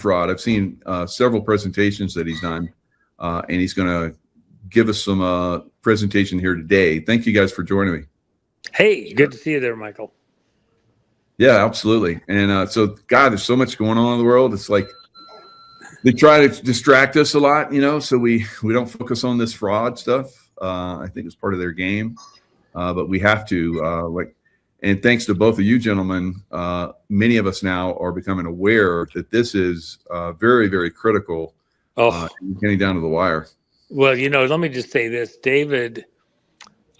fraud. I've seen several presentations that he's done, and he's going to give us some presentation here today. Thank you guys for joining me. Hey, good to see you there, Michael. Yeah, absolutely. And so, God, there's so much going on in the world. It's like they try to distract us a lot, so we don't focus on this fraud stuff. I think it's part of their game, but we have to and thanks to both of you gentlemen, many of us now are becoming aware that this is very, very critical. Getting down to the wire. Well, let me just say this, David.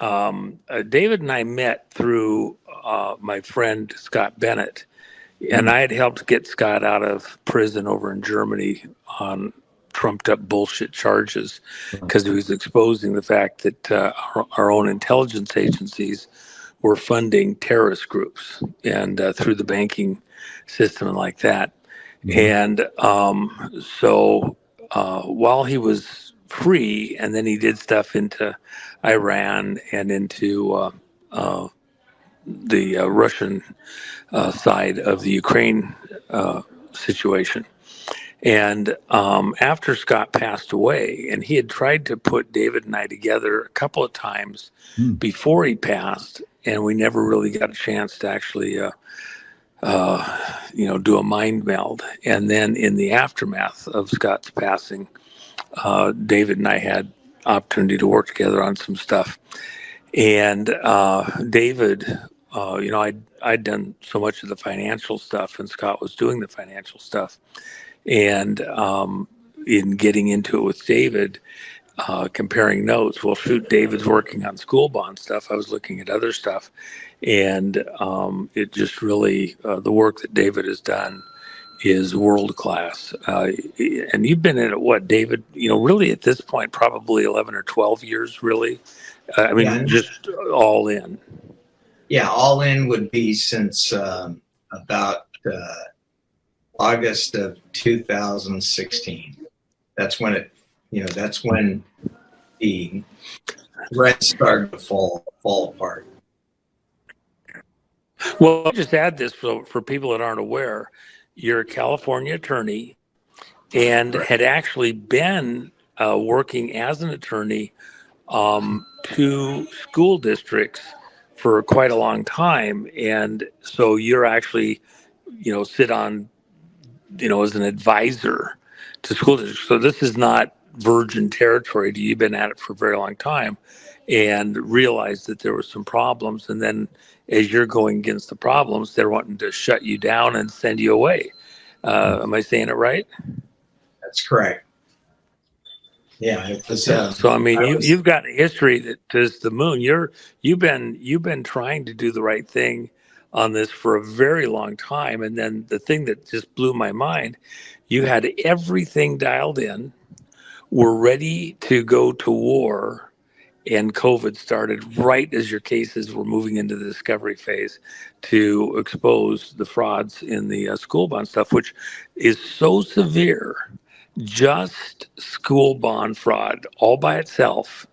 David and I met through my friend Scott Bennett, and I had helped get Scott out of prison over in Germany on trumped up bullshit charges because he was exposing the fact that our own intelligence agencies were funding terrorist groups and through the banking system and like that. And so while he was free, and then he did stuff into Iran and into the Russian side of the Ukraine situation. And after Scott passed away, and he had tried to put David and I together a couple of times before he passed, and we never really got a chance to actually, do a mind meld. And then in the aftermath of Scott's passing, David and I had opportunity to work together on some stuff. And David, I'd done so much of the financial stuff, and Scott was doing the financial stuff. And in getting into it with David, comparing notes, well, shoot, David's working on school bond stuff. I was looking at other stuff. And it just really, the work that David has done is world class. And you've been in it, what, David, really at this point, probably 11 or 12 years, really. Just all in. Yeah, all in would be since about August of 2016. That's when that's when the thread started to fall apart. Well, I'll just add this for people that aren't aware. You're a California attorney and had actually been working as an attorney to school districts for quite a long time. And so you're actually, sit on, as an advisor to school districts. So this is not virgin territory. You've been at it for a very long time and realized that there were some problems. And then as you're going against the problems, they're wanting to shut you down and send you away. Am I saying it right? That's correct. Yeah. It was, so you've got a history that is the moon. You've been trying to do the right thing on this for a very long time. And then the thing that just blew my mind, you had everything dialed in, were ready to go to war, and COVID started right as your cases were moving into the discovery phase to expose the frauds in the school bond stuff, which is so severe. Just school bond fraud all by itself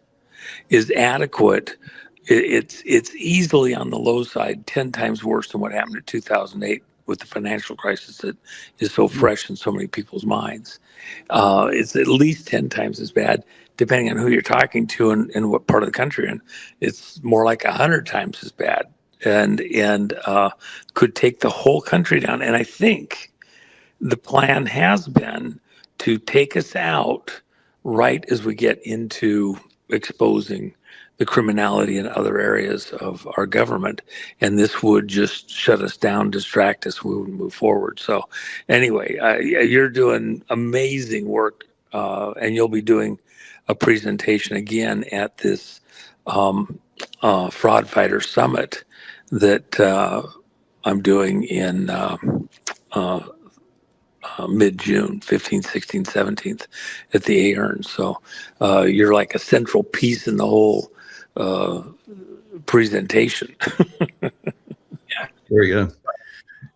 is adequate. It's easily on the low side, 10 times worse than what happened in 2008 with the financial crisis that is so fresh in so many people's minds. It's at least 10 times as bad, depending on who you're talking to and what part of the country. And it's more like 100 times as bad and could take the whole country down. And I think the plan has been to take us out right as we get into exposing the criminality in other areas of our government. And this would just shut us down, distract us, we would move forward. So anyway, you're doing amazing work, and you'll be doing a presentation again at this Fraud Fighter Summit that I'm doing in mid-June, 15th, 16th, 17th at the Ahern. So you're like a central piece in the whole presentation. Yeah, very good.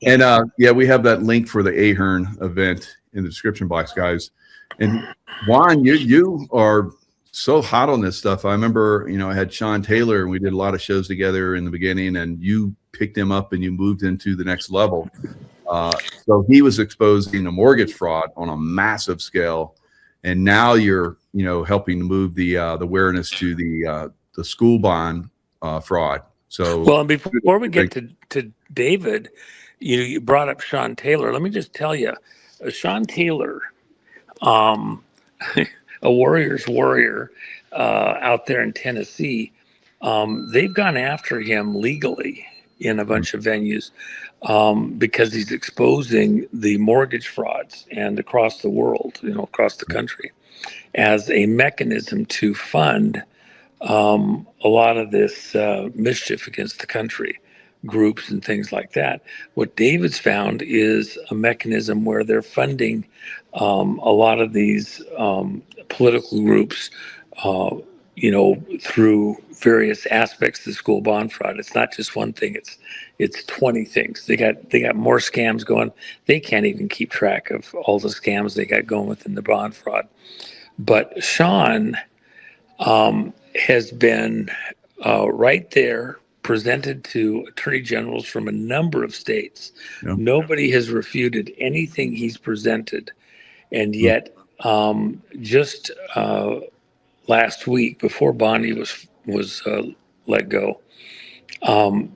And we have that link for the Ahern event in the description box, guys. And Juan, you are so hot on this stuff. I remember, I had Sean Taylor and we did a lot of shows together in the beginning, and you picked him up and you moved into the next level. So he was exposing a mortgage fraud on a massive scale, and now you're helping to move the awareness to the school bond fraud. So well, and before we get to David, you brought up Sean Taylor. Let me just tell you, Sean Taylor, a Warriors warrior out there in Tennessee, they've gone after him legally in a bunch of venues because he's exposing the mortgage frauds and across the world, across the country, as a mechanism to fund a lot of this mischief against the country, groups and things like that. What David's found is a mechanism where they're funding a lot of these political groups, through various aspects of the school bond fraud. It's not just one thing; it's 20 things. They got more scams going. They can't even keep track of all the scams they got going within the bond fraud. But Sean has been right there, presented to attorney generals from a number of states. Yeah. Nobody has refuted anything he's presented, and yet just last week, before Bonnie was let go,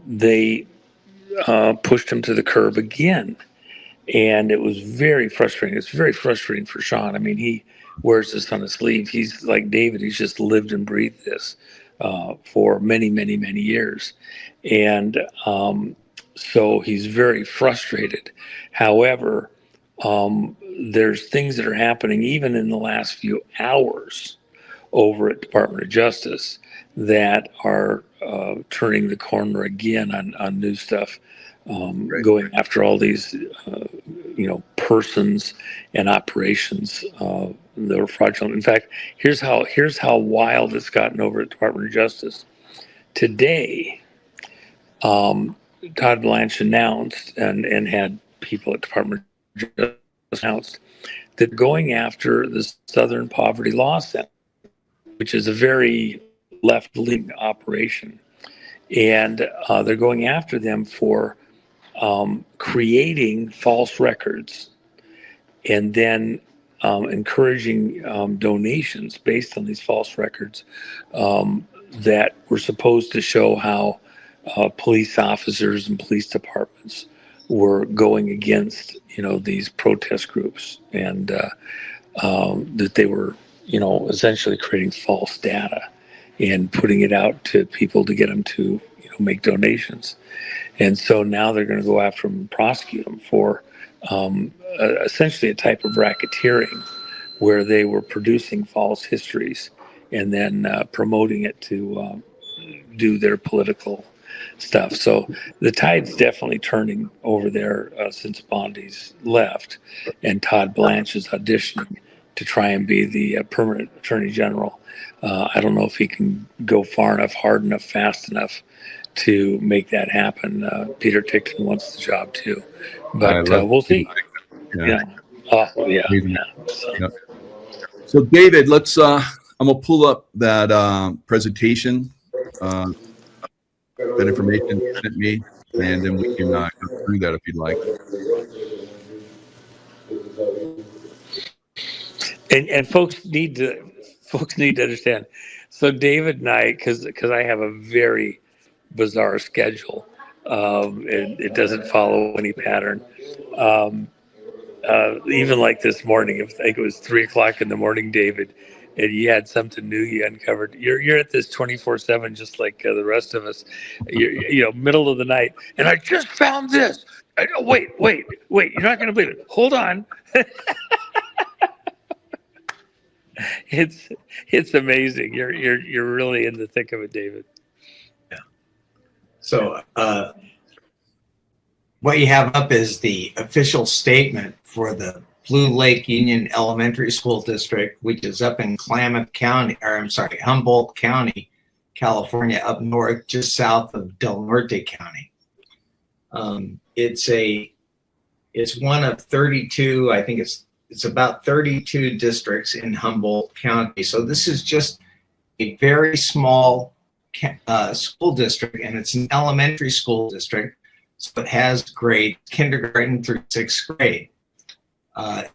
they pushed him to the curb again, and it was very frustrating. It's very frustrating for Sean. I mean, he wears this on his sleeve. He's like David. He's just lived and breathed this for many, many, many years. And so he's very frustrated. However, there's things that are happening even in the last few hours over at Department of Justice that are turning the corner again on new stuff, going after all these persons and operations that are fraudulent. In fact, here's how wild it's gotten over at Department of Justice. Today, Todd Blanche announced and had people at Department of Justice announced that going after the Southern Poverty Law Center, which is a very left-leaning operation, and they're going after them for creating false records and then encouraging donations based on these false records that were supposed to show how police officers and police departments were going against these protest groups, and that they were essentially creating false data and putting it out to people to get them to make donations. And so now they're going to go after them and prosecute them for essentially a type of racketeering where they were producing false histories and then promoting it to do their political stuff. So the tide's definitely turning over there since Bondi's left, and Todd Blanche is auditioning to try and be the permanent attorney general. I don't know if he can go far enough, hard enough, fast enough to make that happen. Peter Tickton wants the job too, but we'll see. Yeah. So. So David, let's. I'm gonna pull up that presentation, that information you sent me, and then we can go through that if you'd like. And folks need to understand. So David and I, because I have a very bizarre schedule, it doesn't follow any pattern. Even like this morning, I think it was 3:00 in the morning, David, and you had something new you uncovered. You're at this 24/7, just like the rest of us. Middle of the night, and I just found this. Wait! You're not going to believe it. Hold on. It's amazing. You're really in the thick of it, David. Yeah. So what you have up is the official statement for the Blue Lake Union Elementary School District, which is up in Humboldt County, California, up north, just south of Del Norte County. It's one of 32. I think it's about 32 districts in Humboldt County. So this is just a very small school district, and it's an elementary school district So it has grade kindergarten through 6th grade.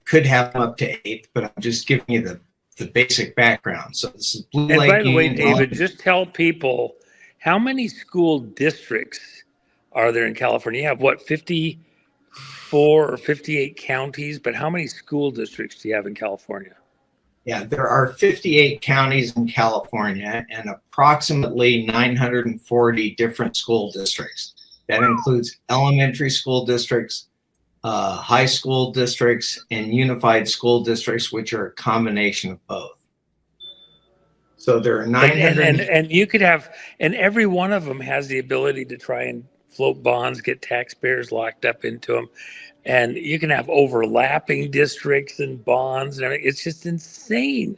Could have them up to 8th, but I'm just giving you the basic background. So this is Blue And Lake by the way, Union David, Elementary. just tell people how many school districts are there in California? You have what, 54 or 58 counties, but how many school districts do you have in California? Yeah, there are 58 counties in California and approximately 940 different school districts. That includes elementary school districts, high school districts, and unified school districts, which are a combination of both. So there are 900. And you could have, and every one of them has the ability to try and float bonds, get taxpayers locked up into them. And you can have overlapping districts and bonds and everything. It's just insane.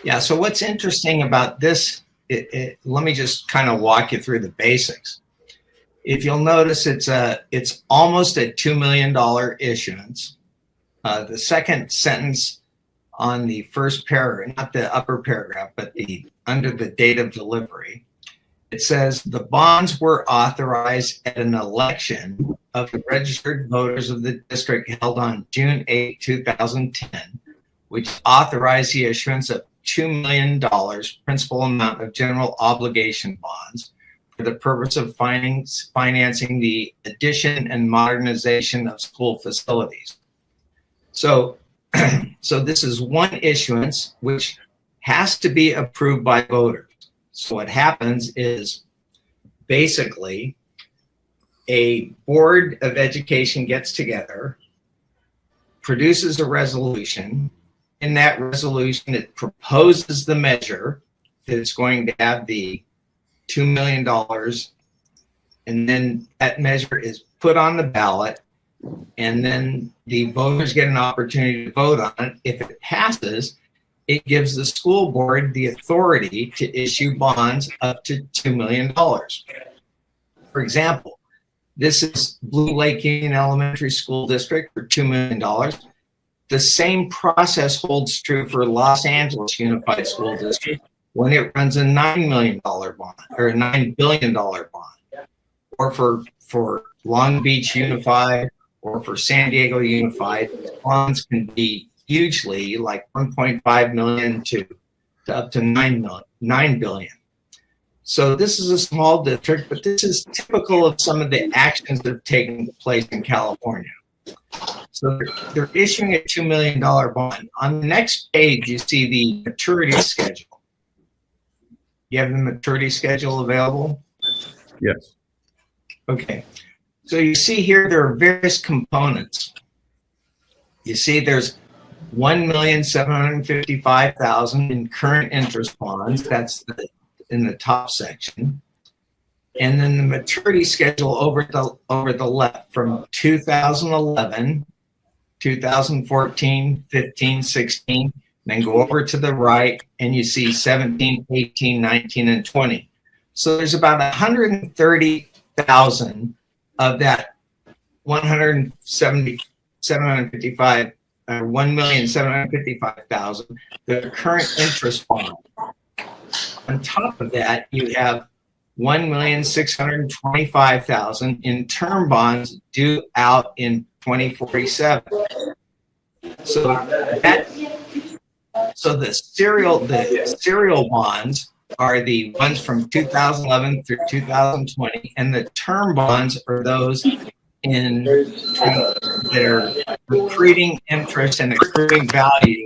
Yeah. So what's interesting about this, let me just kind of walk you through the basics. If you'll notice, it's almost a $2 million issuance. The second sentence on the first paragraph, not the upper paragraph, but under the date of delivery, it says the bonds were authorized at an election of the registered voters of the district held on June 8, 2010, which authorized the issuance of $2 million principal amount of general obligation bonds for the purpose of financing the addition and modernization of school facilities. So this is one issuance which has to be approved by voters. So what happens is basically a board of education gets together, produces a resolution. In that resolution, it proposes the measure that it's going to have the $2 million, and then that measure is put on the ballot, and then the voters get an opportunity to vote on it. If it passes, it gives the school board the authority to issue bonds up to $2 million. For example, this is Blue Lake Union Elementary School District for $2 million. The same process holds true for Los Angeles Unified School District when it runs a $9 million bond or a $9 billion bond, or for Long Beach Unified or for San Diego Unified. Bonds can be hugely, like 1.5 million to up to $9 billion. So this is a small district, but this is typical of some of the actions that have taken place in California. So they're issuing a $2 million bond. On the next page, you see the maturity schedule. You have the maturity schedule available? Yes. Okay. So you see here there are various components. You see there's $1,755,000 in current interest bonds. That's in the top section. And then the maturity schedule over the left from 2011, 2014, 15, 16, then go over to the right and you see 17, 18, 19, and 20. So there's about 130,000 of that 1,755,000 or 1,755,000, the current interest bond. On top of that, you have 1,625,000 in term bonds due out in 2047. So the serial bonds are the ones from 2011 through 2020, and the term bonds are those that are accruing interest and accruing value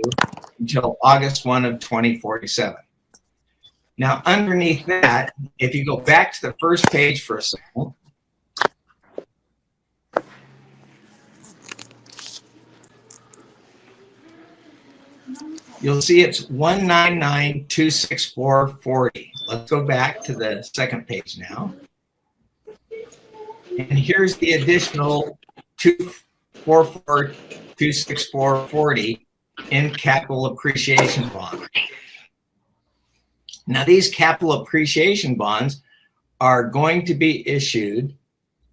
until August 1 of 2047. Now, underneath that, if you go back to the first page for a second, you'll see it's 199,264.40. Let's go back to the second page now. And here's the additional 244,264.40 in capital appreciation bonds. Now, these capital appreciation bonds are going to be issued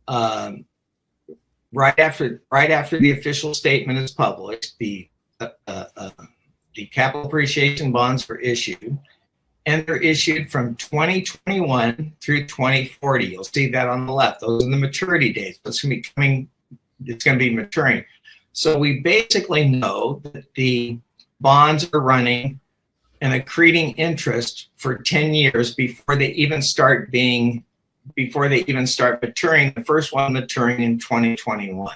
right after the official statement is published. The capital appreciation bonds are issued, and they're issued from 2021 through 2040. You'll see that on the left. Those are the maturity dates. It's going to be maturing. So we basically know that the bonds are running and accreting interest for 10 years before they even start maturing. The first one maturing in 2021.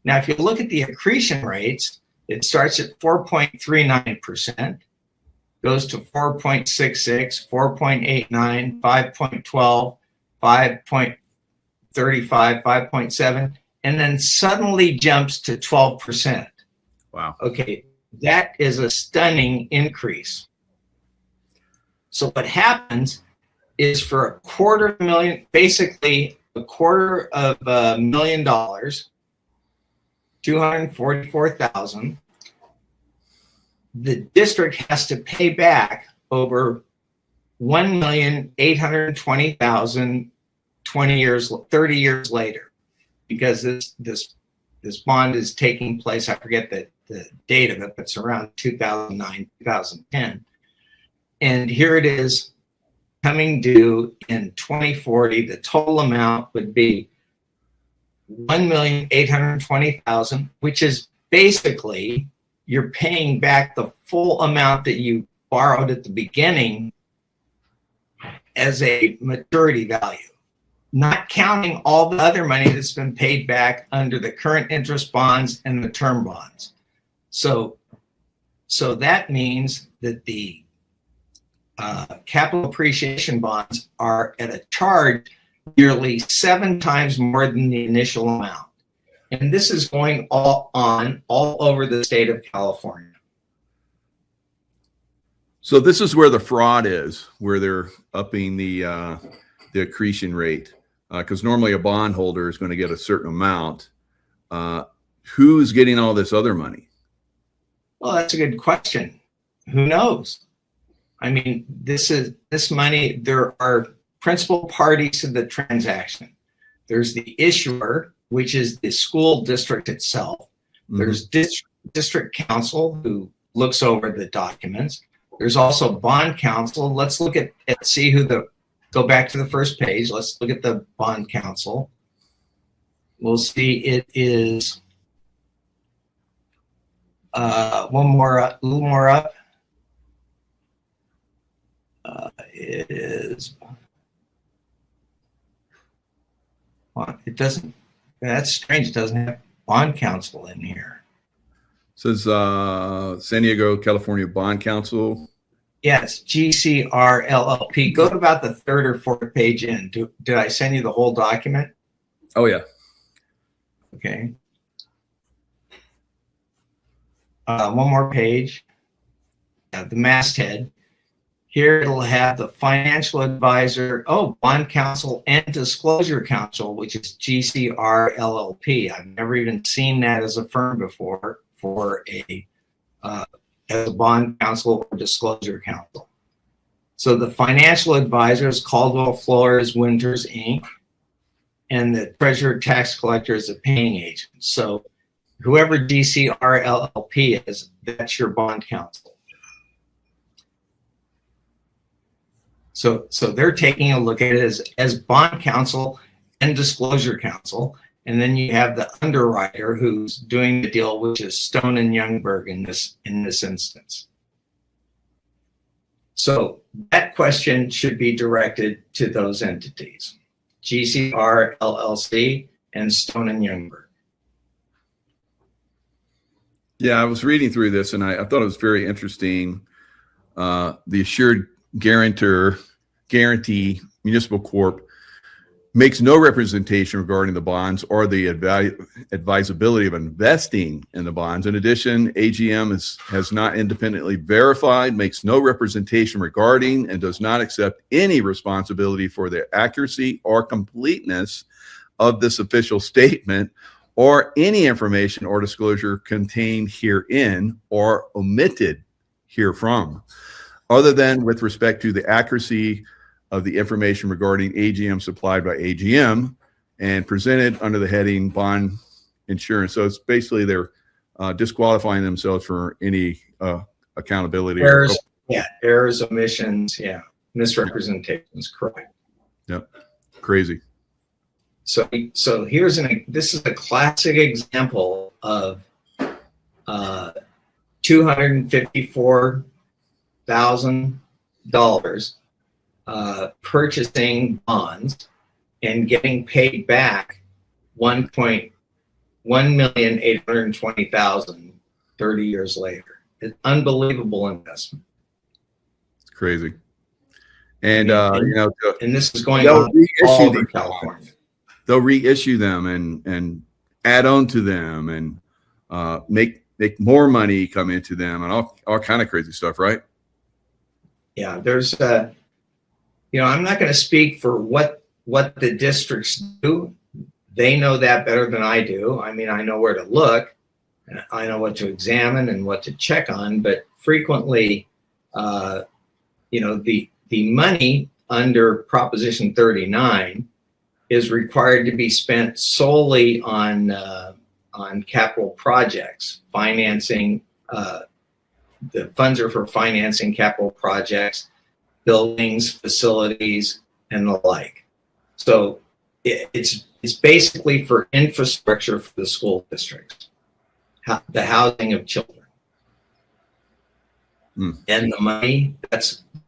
Now, if you look at the accretion rates, it starts at 4.39%, goes to 4.66, 4.89, 5.12, 5.35, 5.7, and then suddenly jumps to 12%. Wow. Okay, that is a stunning increase. So what happens is for basically $244,000, $244,000, the district has to pay back over $1,820,000 30 years later, because this bond is taking place. I forget the date of it, but it's around 2009, 2010. And here it is coming due in 2040. The total amount would be $1,820,000, which is basically you're paying back the full amount that you borrowed at the beginning as a maturity value, not counting all the other money that's been paid back under the current interest bonds and the term bonds. So that means that the capital appreciation bonds are at a charge nearly 7 times more than the initial amount. And this is going all over the state of California. So this is where the fraud is, where they're upping the accretion rate, because normally a bondholder is going to get a certain amount. Who's getting all this other money? Well, that's a good question. Who knows? I mean, this money, there are principal parties to the transaction. There's the issuer, which is the school district itself. Mm-hmm. There's district counsel, who looks over the documents. There's also bond counsel. Let's look at go back to the first page. Let's look at the bond counsel. We'll see it is a little more up. It is. Well, it doesn't. That's strange. It doesn't have bond counsel in here. It says San Diego, California Bond Counsel. Yes, GCR LLP. Go to about the third or fourth page in. Did I send you the whole document? Oh, yeah. Okay. One more page. The masthead. Here it'll have the financial advisor, bond counsel and disclosure counsel, which is GCR LLP. I've never even seen that as a firm before for as a bond counsel or disclosure counsel. So the financial advisor is Caldwell Flores Winters Inc. and the treasurer tax collector is a paying agent. So whoever GCR LLP is, that's your bond counsel. So they're taking a look at it as bond counsel and disclosure counsel. And then you have the underwriter who's doing the deal, which is Stone and Youngberg in this instance. So that question should be directed to those entities, GCR LLC and Stone and Youngberg. Yeah, I was reading through this and I thought it was very interesting. The assured guarantee municipal corp makes no representation regarding the bonds or the advisability of investing in the bonds. In addition, AGM has not independently verified, makes no representation regarding, and does not accept any responsibility for the accuracy or completeness of this official statement or any information or disclosure contained herein or omitted herefrom, other than with respect to the accuracy of the information regarding AGM supplied by AGM and presented under the heading bond insurance. So it's basically they're disqualifying themselves for any accountability. Yeah, errors, omissions, misrepresentations, correct. Yep. Crazy. So this is a classic example of $254,000 purchasing bonds and getting paid back $1,820,000 30 years later. An unbelievable investment. It's crazy. And and this is going on all over California. They'll reissue them and add on to them and make more money come into them and all kind of crazy stuff, right? Yeah, there's I'm not going to speak for what the districts do. They know that better than I do. I mean, I know where to look, and I know what to examine and what to check on, but frequently, the money under Proposition 39 is required to be spent solely on capital projects, financing. The funds are for financing capital projects, buildings, facilities, and the like. So it's basically for infrastructure for the school districts, the housing of children. And the money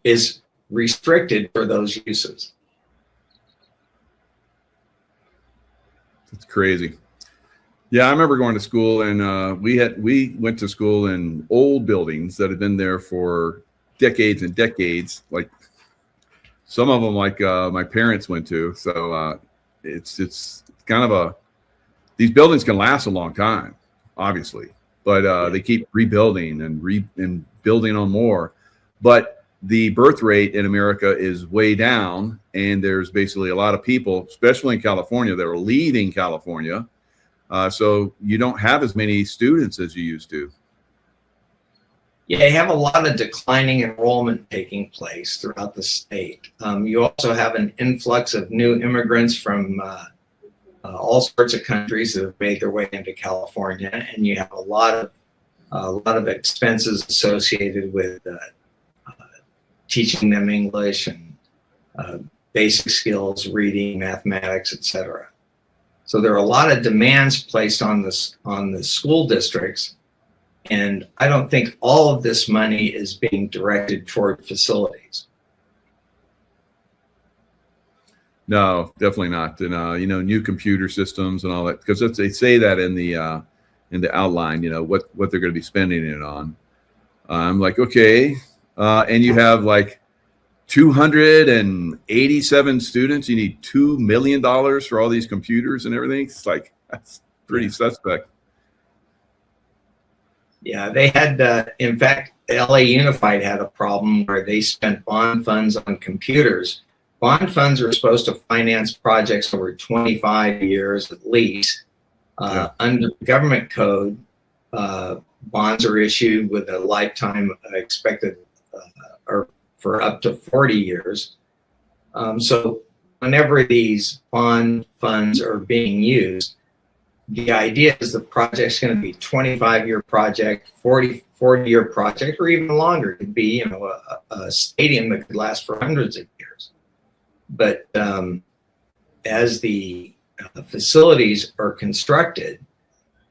is restricted for those uses. It's crazy. Yeah, I remember going to school, and we went to school in old buildings that had been there for decades and decades. Like some of them, like my parents went to. So it's kind of these buildings can last a long time, obviously, but they keep rebuilding and building on more. But the birth rate in America is way down, and there's basically a lot of people, especially in California, that are leaving California. So you don't have as many students as you used to. Yeah, you have a lot of declining enrollment taking place throughout the state. You also have an influx of new immigrants from all sorts of countries that have made their way into California, and you have a lot of expenses associated with teaching them English and basic skills, reading, mathematics, etc. So there are a lot of demands placed on the school districts, and I don't think all of this money is being directed toward facilities. No, definitely not. And new computer systems and all that, because they say that in the outline, what they're going to be spending it on. I'm like, okay, and you have like 287 students. You need $2 million for all these computers and everything. It's like, that's pretty suspect. Yeah, they had, in fact, LA Unified had a problem where they spent bond funds on computers. Bond funds are supposed to finance projects over 25 years at least. Under government code, bonds are issued with a lifetime expected or for up to 40 years. So whenever these bond funds are being used, the idea is the project's going to be 25-year project, 40-year project, or even longer. It could be, a stadium that could last for hundreds of years. But as the facilities are constructed,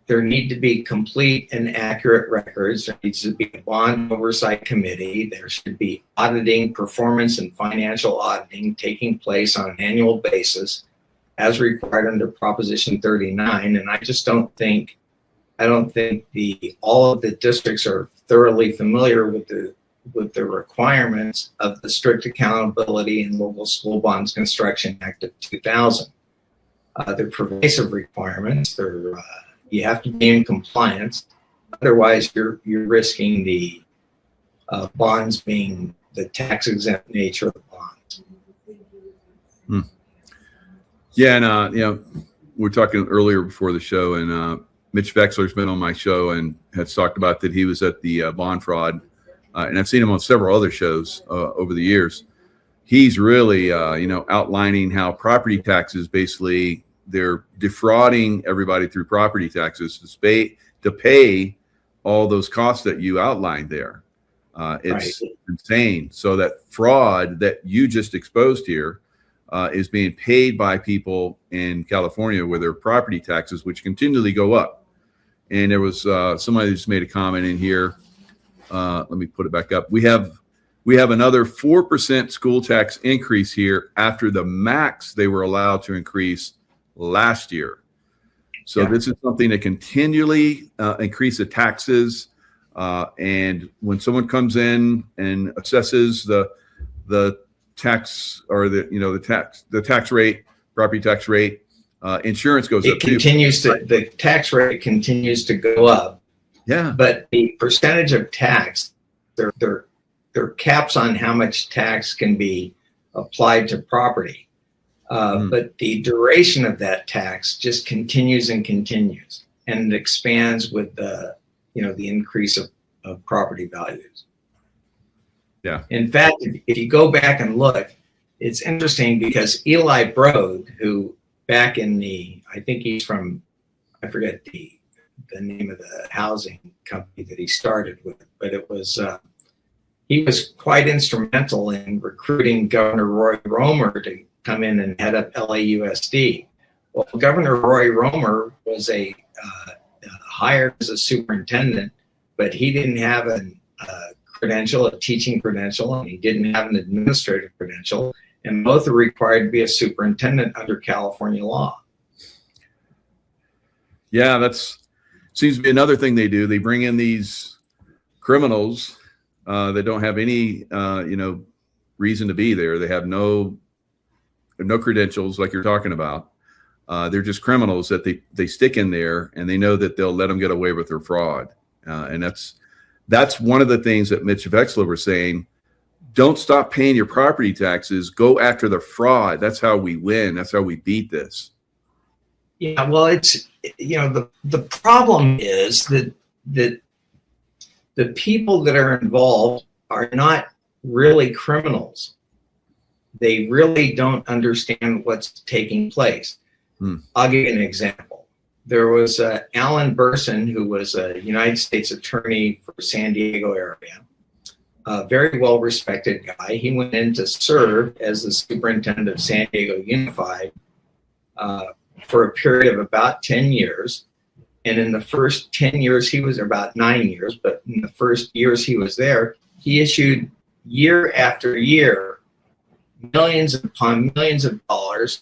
there need to be complete and accurate records. There needs to be a bond oversight committee. There should be auditing, performance and financial auditing taking place on an annual basis as required under Proposition 39. And I don't think all of the districts are thoroughly familiar with the requirements of the Strict Accountability and Local School Bonds Construction Act of 2000. They're pervasive requirements. You have to be in compliance. Otherwise, you're risking the bonds being the tax exempt nature of the bonds. Yeah, and we were talking earlier before the show, and Mitch Vexler's been on my show and has talked about that he was at the bond fraud, and I've seen him on several other shows over the years. He's really, outlining how property taxes basically they're defrauding everybody through property taxes to pay all those costs that you outlined there. It's insane. So that fraud that you just exposed here is being paid by people in California with their property taxes, which continually go up. And there was somebody just made a comment in here. Let me put it back up. We have another 4% school tax increase here after the max they were allowed to increase last year. So this is something that continually increase the taxes. And when someone comes in and assesses the tax or the tax rate, property tax rate, insurance goes up. The tax rate continues to go up. Yeah. But the percentage of tax, there are caps on how much tax can be applied to property. But the duration of that tax just continues and continues, and it expands with the increase of property values. Yeah. In fact, if you go back and look, it's interesting because Eli Broad, who back in I think he's from, I forget the name of the housing company that he started with, but it was, he was quite instrumental in recruiting Governor Roy Romer to come in and head up LAUSD. Well, Governor Roy Romer was hired as a superintendent, but he didn't have a teaching credential, and he didn't have an administrative credential, and both are required to be a superintendent under California law. Yeah, that's seems to be another thing they do. They bring in these criminals that don't have any reason to be there. They have no credentials, like you're talking about. They're just criminals that they stick in there, and they know that they'll let them get away with their fraud. And that's one of the things that Mitch Vexler was saying. Don't stop paying your property taxes. Go after the fraud. That's how we win. That's how we beat this. Yeah, well, it's the problem is that the people that are involved are not really criminals. They really don't understand what's taking place. I'll give you an example. There was Alan Burson, who was a United States attorney for San Diego area, a very well-respected guy. He went in to serve as the superintendent of San Diego Unified for a period of about 10 years. And in the first 10 years, he was about 9 years, but in the first years he was there, he issued year after year millions upon millions of dollars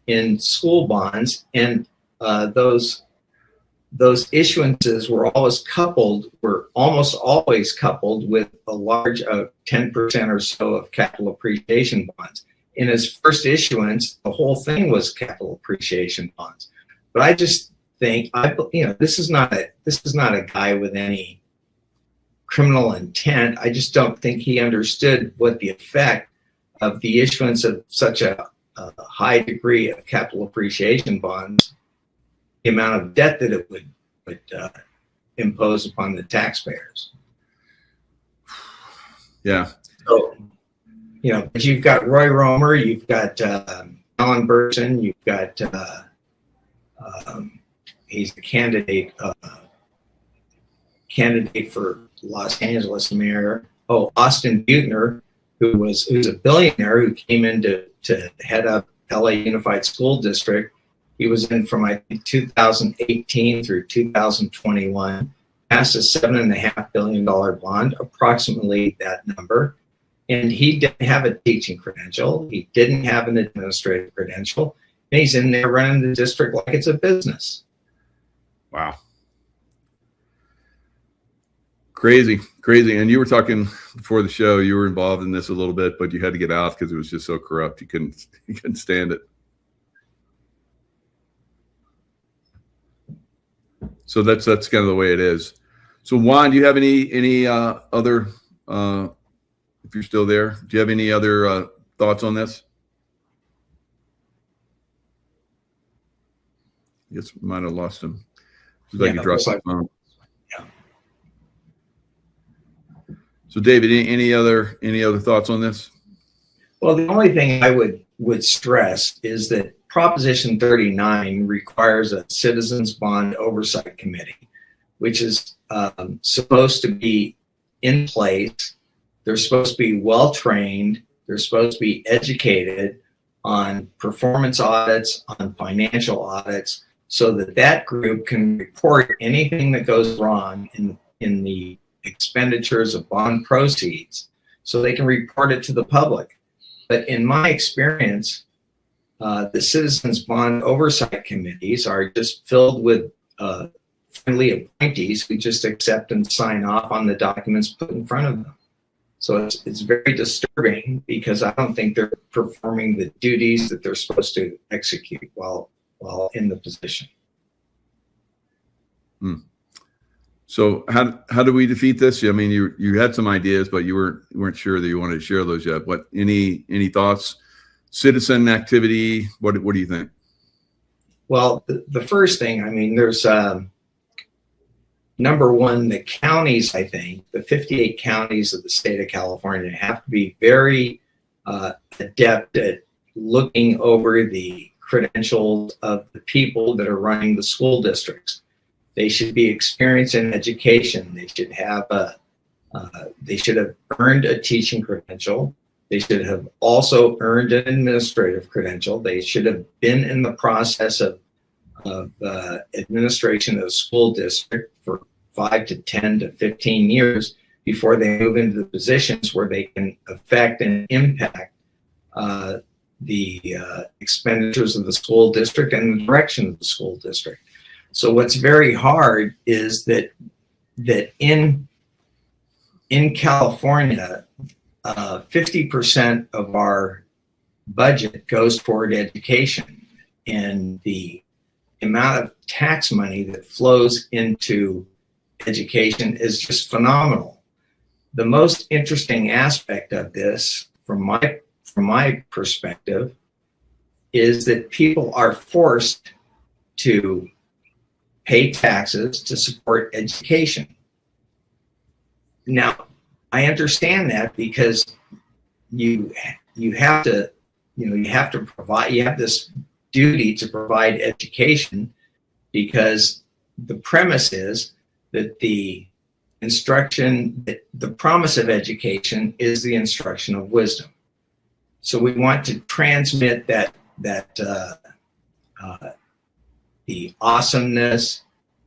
in school bonds, and those issuances were almost always coupled with a large 10% or so of capital appreciation bonds. In his first issuance, the whole thing was capital appreciation bonds. But I just think this is not a guy with any criminal intent. I just don't think he understood what the effect of the issuance of such a high degree of capital appreciation bonds, the amount of debt that it would impose upon the taxpayers. Yeah. So, but you've got Roy Romer, you've got Alan Burson, you've got he's a candidate for Los Angeles mayor. Oh, Austin Butner, who's a billionaire who came in to head up LA Unified School District. He was in from, I think, 2018 through 2021, passed a $7.5 billion bond, approximately that number. And he didn't have a teaching credential. He didn't have an administrative credential. And he's in there running the district like it's a business. Wow. Crazy. And you were talking before the show, you were involved in this a little bit, but you had to get out because it was just so corrupt. You couldn't stand it. So that's kind of the way it is. So Juan, do you have any other, if you're still there, do you have any other thoughts on this? I guess we might have lost him. Looks like he dropped the phone. Yeah. So David, any other thoughts on this? Well, the only thing I would stress is that Proposition 39 requires a Citizens Bond Oversight Committee, which is supposed to be in place They're supposed to be well trained. They're supposed to be educated on performance audits, on financial audits, so that that group can report anything that goes wrong in the expenditures of bond proceeds, so they can report it to the public. But in my experience, the Citizens Bond Oversight Committees are just filled with friendly appointees who just accept and sign off on the documents put in front of them. So it's very disturbing, because I don't think they're performing the duties that they're supposed to execute while in the position. So how do we defeat this? I mean, you had some ideas, but you weren't sure that you wanted to share those yet. What any thoughts? Citizen activity. What do you think? Well, the first thing, I mean, there's number one, the counties, I think, the 58 counties of the state of California have to be very adept at looking over the credentials of the people that are running the school districts. They should be experienced in education. They should have they should have earned a teaching credential. They should have also earned an administrative credential. They should have been in the process of administration of the school district for 5 to 10 to 15 years before they move into the positions where they can affect and impact the expenditures of the school district and the direction of the school district. So what's very hard is that in California, 50% of our budget goes toward education, and the amount of tax money that flows into education is just phenomenal. The most interesting aspect of this, from my perspective, is that people are forced to pay taxes to support education. Now, I understand that, because you have to provide, you have this duty to provide education, because the premise is that the promise of education is the instruction of wisdom. So we want to transmit the awesomeness,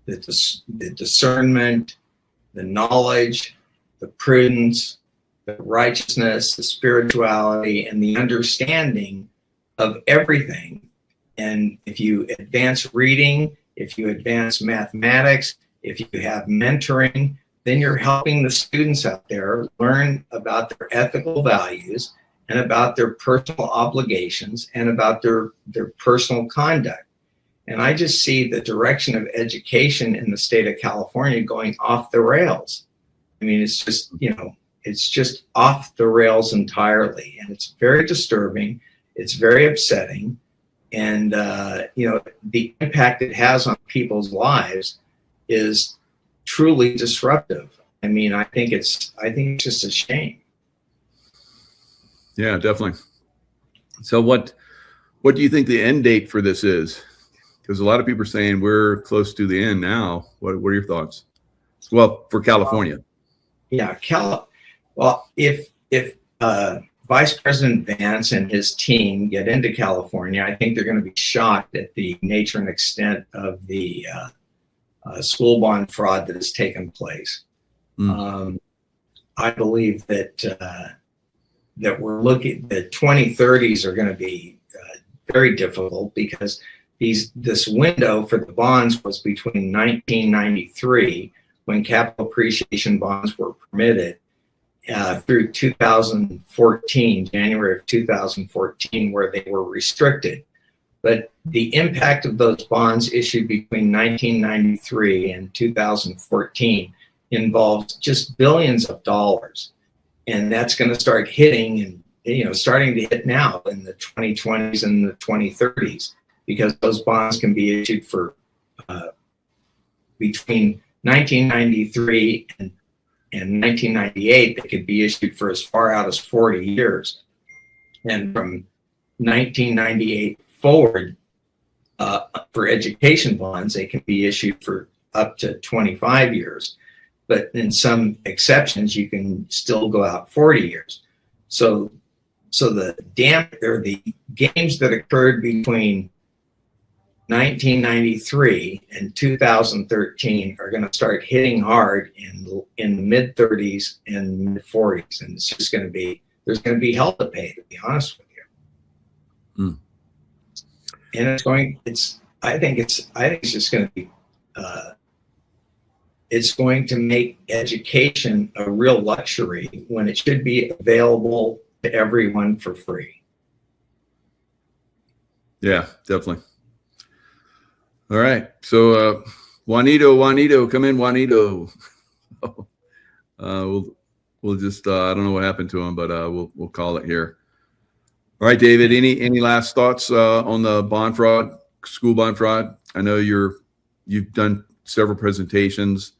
the discernment, the knowledge, the prudence, the righteousness, the spirituality, and the understanding of everything. And if you advance reading, if you advance mathematics, if you have mentoring, then you're helping the students out there learn about their ethical values and about their personal obligations and about their personal conduct. And I just see the direction of education in the state of California going off the rails. I mean, it's just, it's just off the rails entirely. And it's very disturbing. It's very upsetting. And, the impact it has on people's lives is truly disruptive. I mean, I think it's just a shame. Yeah, definitely. So what do you think the end date for this is? Because a lot of people are saying we're close to the end now. What are your thoughts? Well, for California. Well, if Vice President Vance and his team get into California, I think they're going to be shocked at the nature and extent of the school bond fraud that has taken place. I believe that we're looking, the 2030s are going to be very difficult, because this window for the bonds was between 1993, when capital appreciation bonds were permitted, through 2014, January of 2014, where they were restricted. But the impact of those bonds issued between 1993 and 2014 involves just billions of dollars. And that's going to start hitting, and starting to hit now in the 2020s and the 2030s, because those bonds can be issued for between 1993 and 1998. They could be issued for as far out as 40 years. And from 1998 forward, for education bonds, they can be issued for up to 25 years. but in some exceptions, you can still go out 40 years. So the games that occurred between 1993 and 2013 are going to start hitting hard in the mid 30s and mid 40s, and it's just going to be, there's going to be hell to pay, to be honest with you. Mm. And I think it's just going to be, it's going to make education a real luxury when it should be available to everyone for free. Yeah, definitely. All right. So, Juanito, come in, Juanito. We'll just, I don't know what happened to him, but we'll call it here. All right, David, any last thoughts on the bond fraud, school bond fraud? I know you've done several presentations.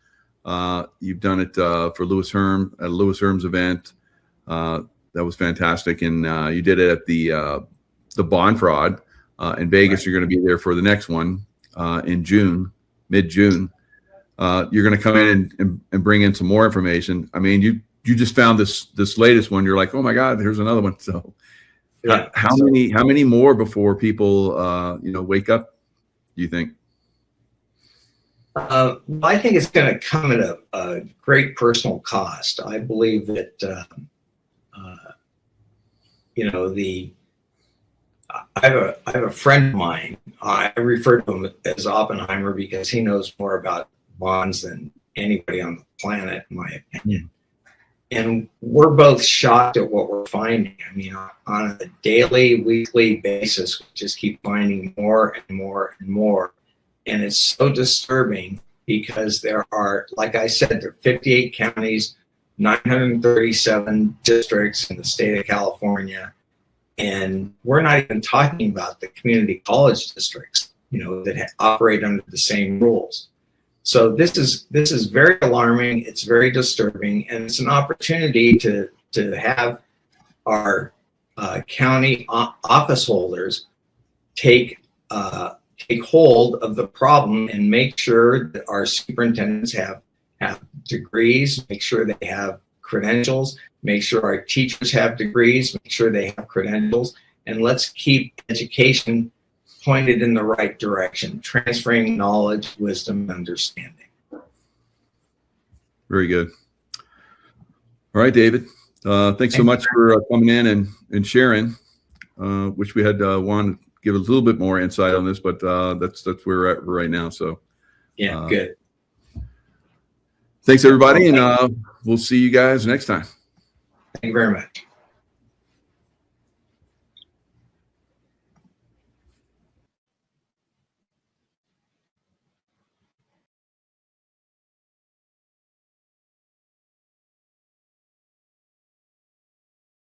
You've done it for Lewis Herm at a Lewis Herm's event. That was fantastic. And you did it at the bond fraud in Vegas. Right. You're going to be there for the next one in June, mid-June. You're going to come in and bring in some more information. I mean, you just found this latest one. You're like, oh my God, here's another one. So yeah. How many more before people wake up, do you think? I think it's going to come at a great personal cost. I believe that I have a friend of mine. I refer to him as Oppenheimer because he knows more about bonds than anybody on the planet, in my opinion. And we're both shocked at what we're finding. I mean, on a daily, weekly basis, we just keep finding more and more and more. And it's so disturbing because there are, like I said, there are 58 counties, 937 districts in the state of California. And we're not even talking about the community college districts, that operate under the same rules. So this is very alarming. It's very disturbing, and it's an opportunity to have our county office holders take hold of the problem and make sure that our superintendents have degrees, make sure they have credentials, make sure our teachers have degrees, make sure they have credentials, and let's keep education pointed in the right direction, transferring knowledge, wisdom, and understanding. Very good. All right, David. Thanks so much for coming in and sharing. Wish we had Juan give a little bit more insight on this, but that's where we're at right now. So yeah, good. Thanks, everybody, and we'll see you guys next time. Thank you very much.